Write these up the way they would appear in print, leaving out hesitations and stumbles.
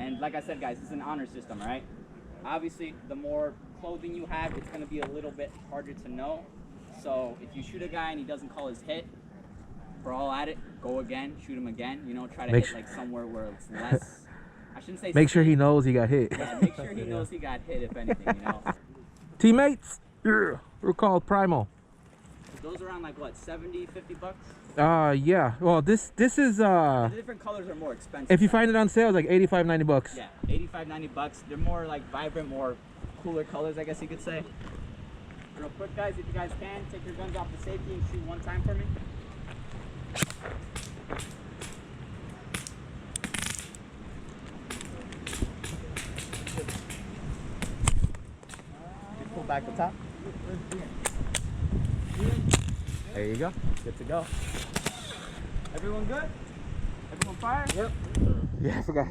And like I said, guys, it's an honor system, all right? Obviously, the more clothing you have, it's gonna be a little bit harder to know. So if you shoot a guy and he doesn't call his hit, we're all at it. Go again, shoot him again. You know, try to hit like somewhere where it's less. I shouldn't say. Make sure he knows he got hit. Yeah, make sure he knows he got hit. If anything, you know. Teammates, yeah, we're called Primal. Those around like what, 70, 50 bucks? Yeah. Well, this is The different colors are more expensive. if you find it on sale, it's like 85, 90 bucks. Yeah, 85, 90 bucks. They're more like vibrant, more cooler colors, I guess you could say. Real quick, guys, if you guys can, take your guns off the safety and shoot one time for me. Just pull back the top. There you go. Good to go. Everyone good? Everyone fire? Yep. Yeah, I forgot.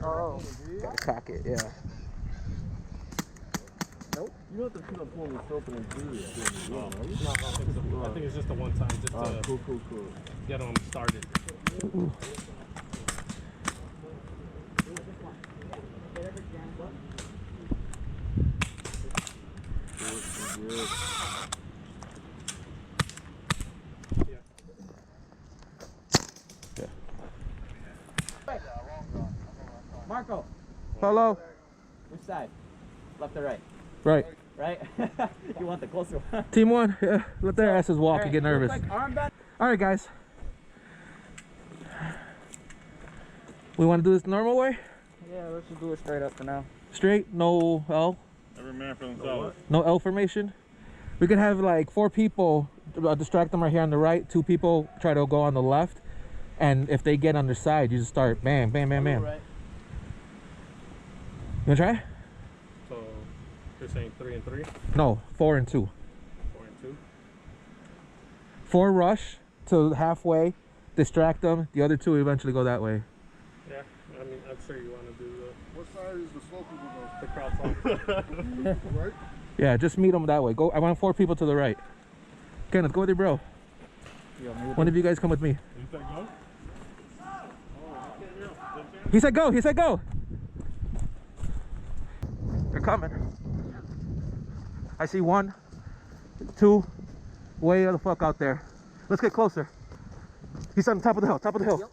Oh, gotta cock it. Yeah. Nope. You don't have to put up pulling this open and do it. No, I think it's just a one time, just to cool. get them started. Marco. Hello. Which side? Left or right? Right. Right? You want the closer one. Team one. Yeah. Let their asses walk and get nervous. All right, guys. We want to do this the normal way? Yeah, let's just do it straight up for now. Straight, no L. Every man for themselves. No L formation. We could have like 4 people distract them right here on the right. 2 people try to go on the left, and if they get on their side, you just start bam, bam, bam, bam. Right. You wanna try? So you're saying 3 and 3? No, 4 and 2. 4 and 2? 4 rush to halfway, distract them. The other 2 eventually go that way. Yeah, I mean, I'm sure you want to do What side is the slow people the crowd song. Right? Yeah, just meet them that way. Go. I want 4 people to the right. Kenneth, go with your bro. One of you guys come with me. You said go? He said go. He said go. They're coming. I see 1, 2, way the fuck out there. Let's get closer. He's on top of the hill. Top of the hill.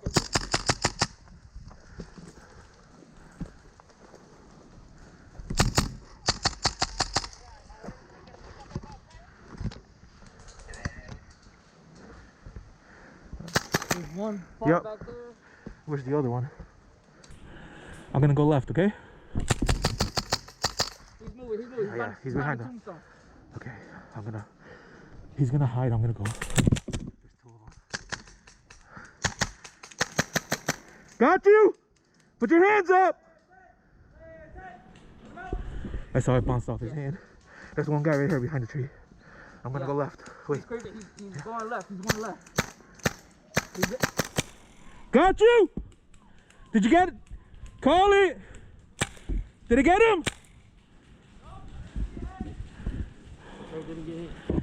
There's one Yep. back there. Where's the other one? I'm gonna go left, okay? He's moving. Oh, yeah, he's behind us. Okay, he's gonna hide. I'm gonna go. There's 2 of them. Got you! Put your hands up! I saw it bounced off his hand. There's one guy right here behind the tree. I'm gonna go left. Wait. He's crazy. He's going left. He's going left. Got you! Did you get it? Call it! Did it get him?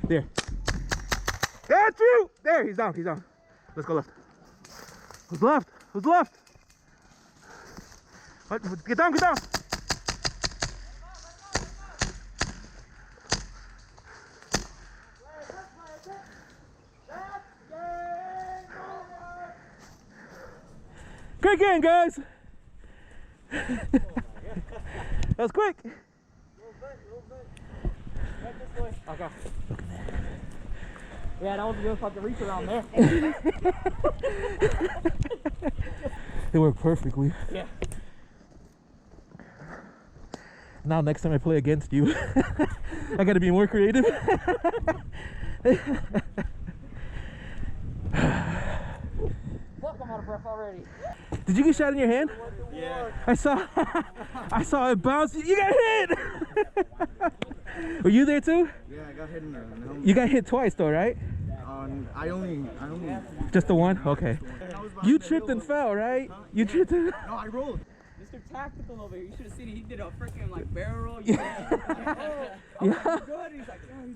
There. Got you! There, he's down, he's down. Let's go left. Who's left? Who's left? What? Get down, get down! Great game, guys! That was quick! Okay. Yeah, that was a good fucking reach around there. It worked perfectly. Yeah. Now next time I play against you, I gotta be more creative. Fuck, I'm out of breath already. Did you get shot in your hand? Yeah. I saw it bounce. You got hit! Were you there too? Yeah, I got hit in the helmet. You got hit twice though, right? I only. Just the one? Okay. You tripped and fell, right? You tripped and... No, I rolled. Mr. Tactical over here. You should have seen it. He did a freaking like barrel roll. Yeah. Yeah. Good. He's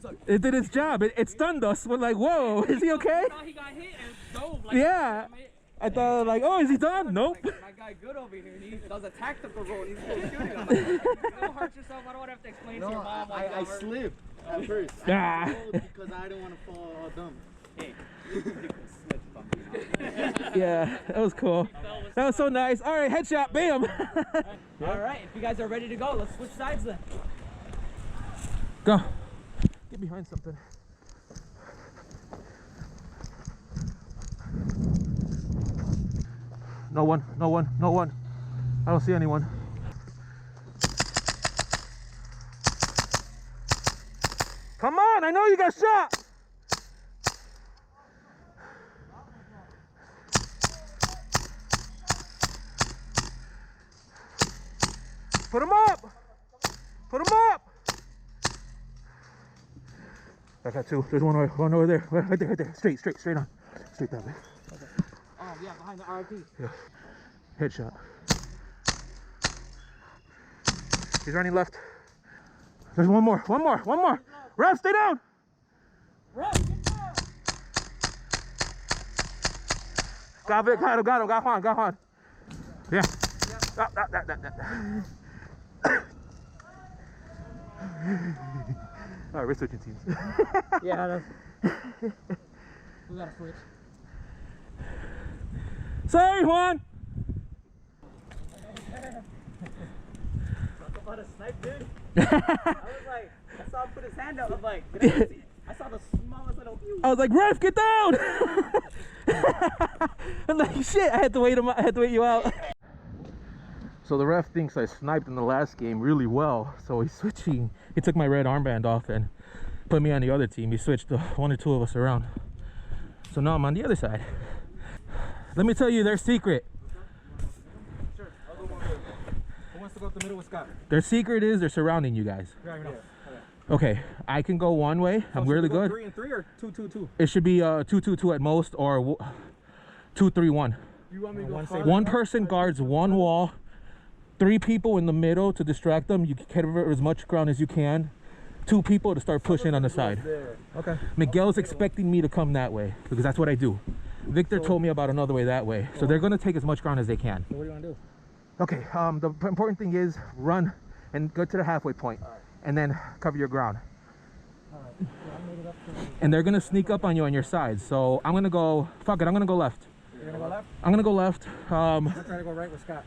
like, It did its job. It stunned us. We're like, whoa, is he okay? he got hit and dove. Like, Yeah. I thought like, oh, is he done? Nope. Like, my guy good over here, he does a tactical roll, he's still shooting. I'm like, don't hurt yourself, I don't want to have to explain to your mom. I slipped at first. Ah. I rolled because I didn't want to fall all dumb. Hey, you could slip something. Yeah, that was cool. That was so nice. All right, headshot, bam. All right, if you guys are ready to go, let's switch sides then. Go. Get behind something. No one, no one, no one. I don't see anyone. Come on, I know you got shot. Put him up. Put him up. I got two. There's one over there. Right there. Straight on. Straight that way. Okay. Oh, yeah, behind the RP. Yeah. Headshot. He's running left. There's one more. Ref, stay down. Ref, get down. Got Juan. Yeah. That. All right, we're switching teams. Yeah, we gotta switch. Sorry, Juan. Talk about a snipe, dude. I was like, I saw him put his hand up. I'm like, did I see it? I saw the smallest little pew. I was like, Ref, get down. I'm like, shit, I had to wait you out. So the ref thinks I sniped in the last game really well, so he's switching. He took my red armband off and put me on the other team. He switched one or two of us around. So now I'm on the other side. Let me tell you their secret. Sure, I'll go one way. Who wants to go up the middle with Scott? Their secret is they're surrounding you guys. Yeah. Okay, I can go one way. I'm really good. 3 and 3 or 2-2-2? It should be 2-2-2 at most, or 2-3-1. You want me to go One person guards one wall. 3 people in the middle to distract them. You can cover as much ground as you can. 2 people to start pushing on the side. Okay. Miguel's expecting me to come that way because that's what I do. Victor told me about another way that way. So they're going to take as much ground as they can. So what do you want to do? Okay, the important thing is run and go to the halfway point and then cover your ground. And they're going to sneak up on you on your side. So I'm going to go, fuck it, I'm going to go left. You're going to go left? I'm going to go left. I'm going to try to go right with Scott.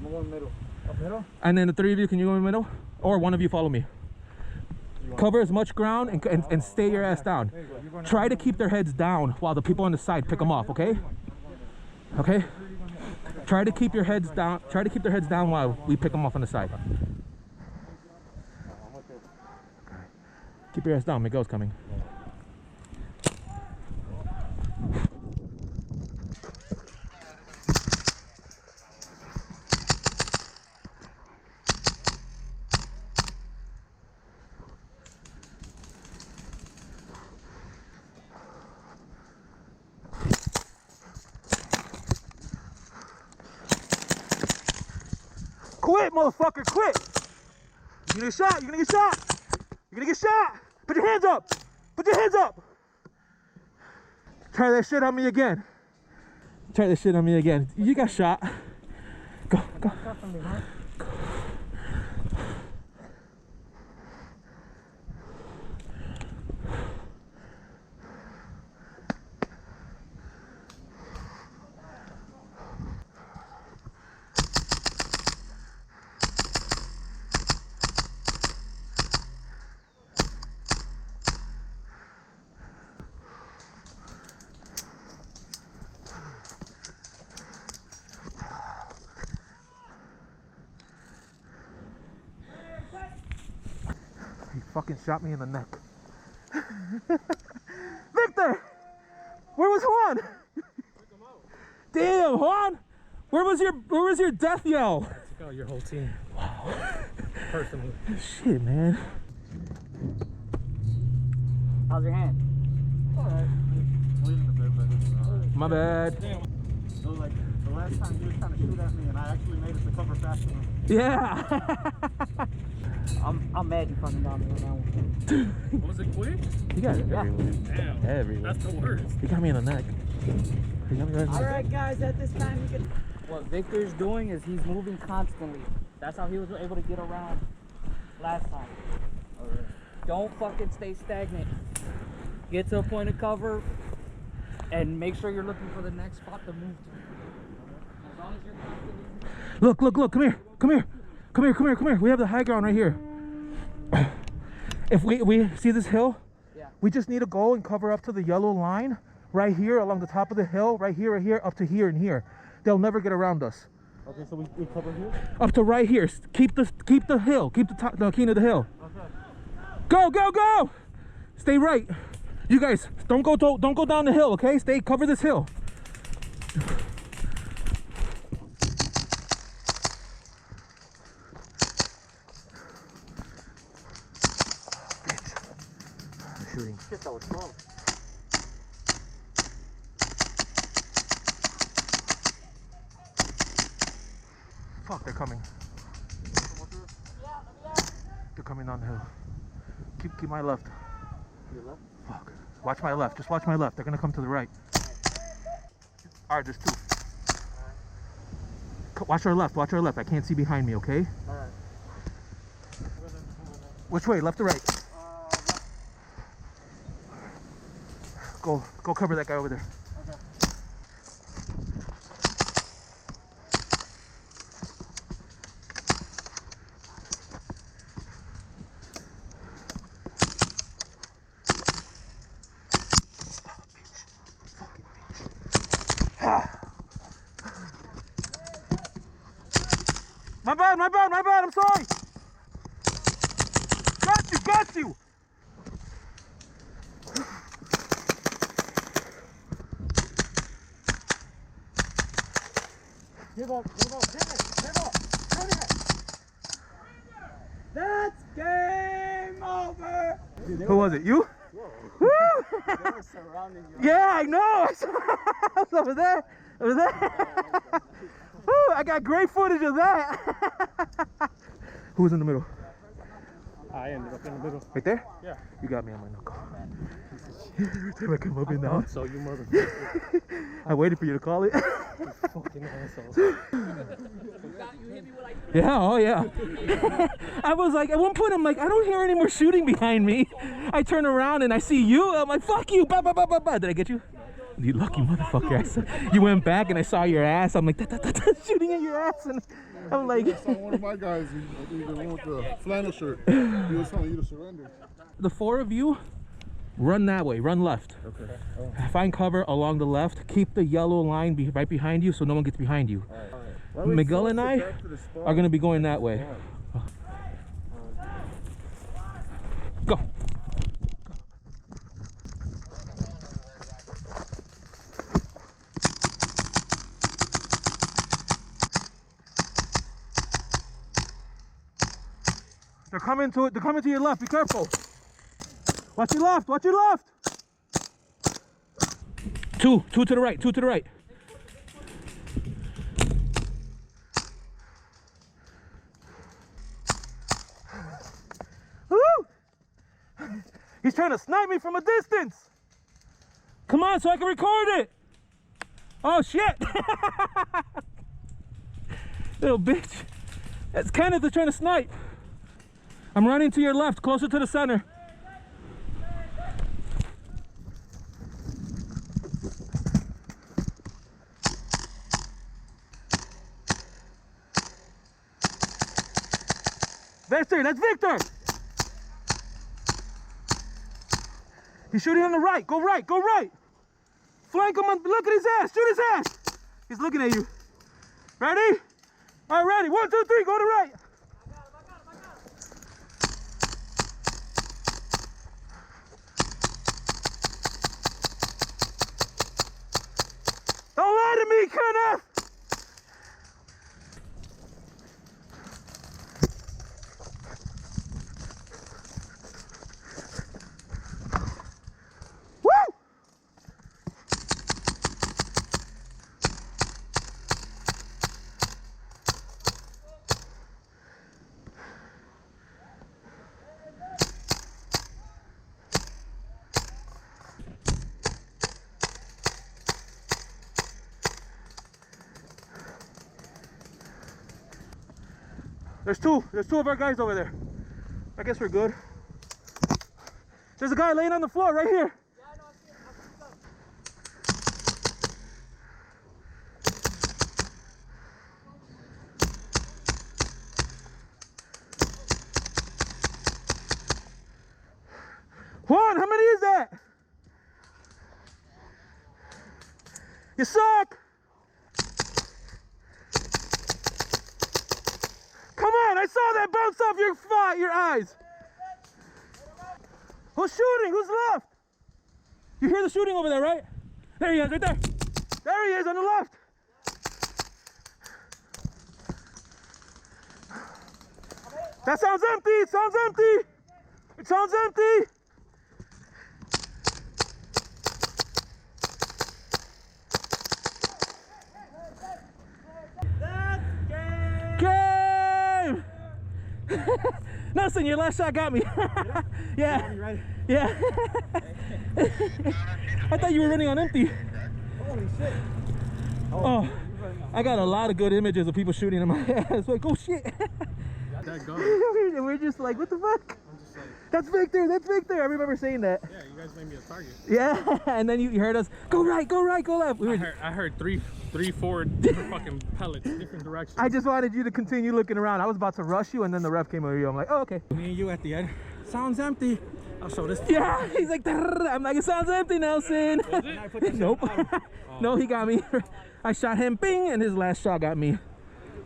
I'm going to go middle. Up middle? And then the 3 of you, can you go in the middle? Or one of you follow me. Cover as much ground and stay your ass down. Try to keep their heads down while the people on the side pick them off, okay? Okay? Try to keep your heads down. Try to keep their heads down while we pick them off on the side. Keep your ass down. Miguel's coming. Quit, motherfucker, quit! You're gonna get shot, you're gonna get shot! You're gonna get shot! Put your hands up! Put your hands up! Try that shit on me again. Try that shit on me again. You got shot. Go. He fucking shot me in the neck. Victor! Where was Juan? Damn, Juan! Where was your death yell? Took out your whole team. Wow. Personally. Shit, man. How's your hand? Alright. Bleeding a bit, but My bad. so like the last time he was trying to shoot at me and I actually made it to cover faster. Yeah. I'm mad you fucking got me on that one. Was it quick? You got it everywhere. Damn. Everywhere. That's the worst. He got me in the neck. All right, guys, at this time, you can... What Victor's doing is he's moving constantly. That's how he was able to get around last time. Don't fucking stay stagnant. Get to a point of cover and make sure you're looking for the next spot to move to. As long as you're constantly... Look, come here. Come here. We have the high ground right here. If we see this hill, Yeah. we just need to go and cover up to the yellow line right here along the top of the hill, right here, up to here and here. They'll never get around us. Okay, so we cover here? Up to right here. Keep the hill. Keep the king of the hill. Okay. Go! Stay right. You guys, don't go down the hill, okay? Cover this hill. Shooting. Shit, that was strong. Fuck, they're coming. They're coming down the hill. Keep my left. Your left? Fuck. Watch my left. Just watch my left. They're gonna come to the right. Alright, there's two. Watch our left. I can't see behind me, okay? Alright. Which way? Left or right? Left. Go cover that guy over there. Okay. My bad, I'm sorry. Got you. Give up. That's game over! Who was it? You? Woo! They were surrounding you. Yeah, I know. I was over there. Woo, I got great footage of that. Who was in the middle? I ended up in the middle. Right there? Yeah. You got me on my knuckle. Every time I come up in now. So you motherfucker. I waited for you to call it. Fucking assholes. Yeah, oh yeah. I was like, at one point I'm like, I don't hear any more shooting behind me. I turn around and I see you. I'm like, fuck you. Bah, bah, bah, bah, bah. Did I get you? You lucky motherfucker. I said, you went back and I saw your ass. I'm like, shooting at your ass. And I'm like, I saw one of my guys, the one with the flannel shirt. He was telling you to surrender. the four of you, run that way, run left. Okay. Find cover along the left. Keep the yellow line right behind you so no one gets behind you. All right. Miguel and I are going to be going that way. Go. They're coming to your left. Be careful. Watch your left. Watch your left. Two to the right. Two to the right. Woo! He's trying to snipe me from a distance. Come on, so I can record it. Oh shit! Little bitch. That's kind of trying to snipe. I'm running to your left, closer to the center. Victor, that's Victor! He's shooting on the right. Go right, go right. Flank him on, look at his ass, shoot his ass. He's looking at you. Ready? All right, ready. 1, 2, 3, go to right. Don't lie to me, Kenneth! Woo! There's two of our guys over there. I guess we're good. There's a guy laying on the floor right here. Juan, how many is that? You suck! Come on, I saw that bounce off your eyes. Who's shooting? Who's left? You hear the shooting over there, right? There he is, right there. There he is on the left. That sounds empty. It sounds empty. It sounds empty. Game! Nelson, your last shot got me. Yeah. Yeah. I thought you were running on empty. Holy shit. Oh, I got a lot of good images of people shooting in my ass. Like, oh shit. That gun. We're just like, what the fuck? I'm just like, That's Victor. That's Victor. I remember saying that. yeah, you guys made me a target. Yeah. And then you heard us go right, go left. We were. I heard three, four different fucking pellets, different directions. I just wanted you to continue looking around. I was about to rush you, and then the ref came over you. I'm like, oh, okay. Me and you at the end. Sounds empty. I'll show this. Yeah. He's like, I'm like, it sounds empty, Nelson. Nope. No, he got me. I shot him, bing, and his last shot got me.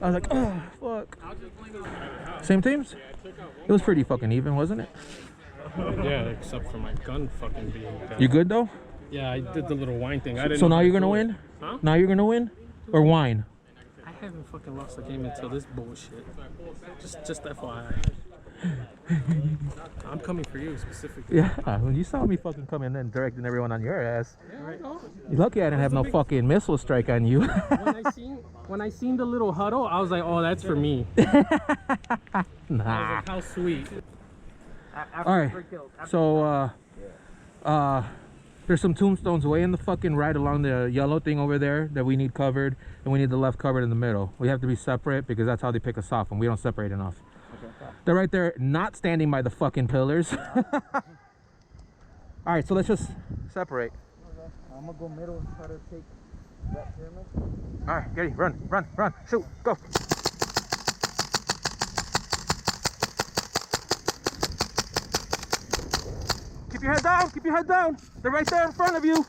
I was like, oh, fuck. Same teams? It was pretty fucking even, wasn't it? Yeah, except for my gun fucking being down. You good, though? Yeah, I did the little wine thing. I didn't So know now how you're to gonna do it. win? Huh? Now you're gonna win? Or whine? I haven't fucking lost a game until this bullshit. Just FYI. I'm coming for you specifically. Yeah, when you saw me fucking coming in directing everyone on your ass. Yeah, I know. You're lucky I didn't have no fucking missile strike on you. When I seen the little huddle, I was like, oh, that's for me. I was Nah. like, how sweet. Alright, so there's some tombstones way in the fucking right along the yellow thing over there that we need covered, and we need the left covered in the middle. We have to be separate because that's how they pick us off, and we don't separate enough. They're right there, not standing by the fucking pillars. Alright, so let's just separate. I'm gonna go middle and try to take that pyramid. Alright, get ready, run, shoot, go. Keep your head down. They're right there in front of you.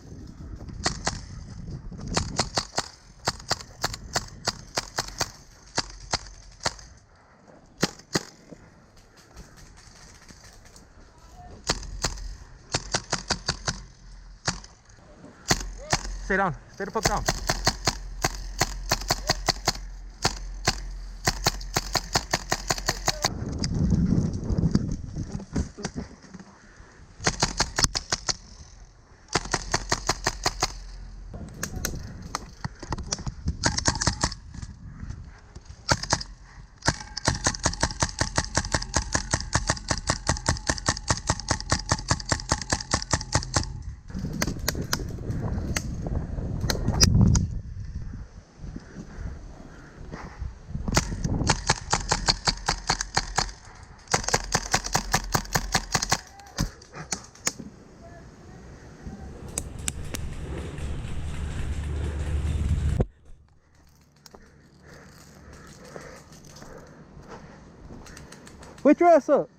Stay down, stay the fuck down. Wait your ass up.